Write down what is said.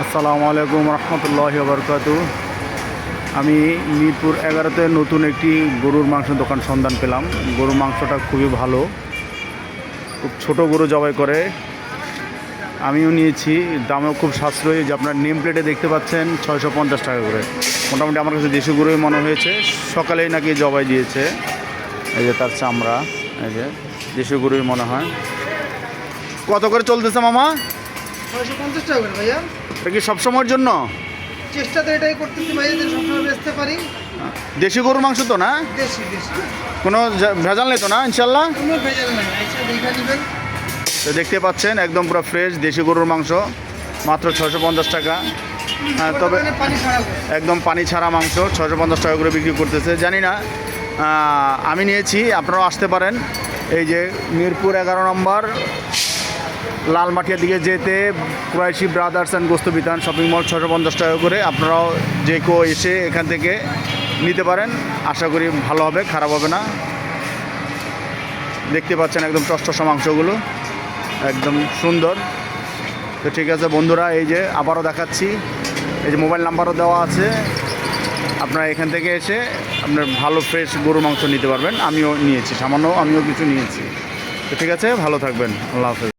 আসসালামু আলাইকুম রহমতুল্লাহি ওয়া বারাকাতুহু। আমি মিরপুর 11-তে নতুন একটি গরুর মাংস দোকান সন্ধান পেলাম। গরুর মাংসটা খুবই ভালো, খুব ছোট গরু জবাই করে। আমিও নিয়েছি, দামেও খুব সাশ্রয়ী। যে আপনার নেম প্লেটে দেখতে পাচ্ছেন 650 টাকা করে। মোটামুটি আমার কাছে দেশি গরুই মনে হয়েছে। সকালেই নাকি জবাই দিয়েছে। এই যে তার চামড়া, এই যে দেশি গরুই মনে হয়। কত করে চলতেছে মামা? 650 টাকা করে ভাইয়া। এটা কি সবসময়ের জন্য? চেষ্টা তো এটাই করতেছি ভাইয়া যে সবসময় বেচতে পারি। দেশি গরুর মাংস তো না? দেশি দেশি, কোনো ভেজাল নেই তো না ইনশাল্লাহ? কোনো ভেজাল নাই, আচ্ছা দেখা দিবেন। তো দেখতে পাচ্ছেন একদম পুরো ফ্রেশ দেশি গরুর মাংস, মাত্র 650 টাকা। হ্যাঁ, তবে পানি ছাড়া একদম পানি ছাড়া মাংস 650 টাকা করে বিক্রি করতেছে। জানি না, আমি নিয়েছি, আপনারাও আসতে পারেন। এই যে মিরপুর 11 নম্বর লালমাটিয়ার দিকে যেতে কুরাইশি ব্রাদার্স অ্যান্ড গোস্ত বিতান শপিং মল 650 টাকা করে। আপনারাও যে কেউ এসে এখান থেকে নিতে পারেন। আশা করি ভালো হবে, খারাপ হবে না। দেখতে পাচ্ছেন একদম টসটসা মাংসগুলো, একদম সুন্দর। তো ঠিক আছে বন্ধুরা, এই যে আবারও দেখাচ্ছি, এই যে মোবাইল নাম্বারও দেওয়া আছে। আপনারা এখান থেকে এসে আপনার ভালো ফ্রেশ গরুর মাংস নিতে পারবেন। আমিও নিয়েছি, সামান্য আমিও কিছু নিয়েছি। তো ঠিক আছে, ভালো থাকবেন, আল্লাহ হাফেজ।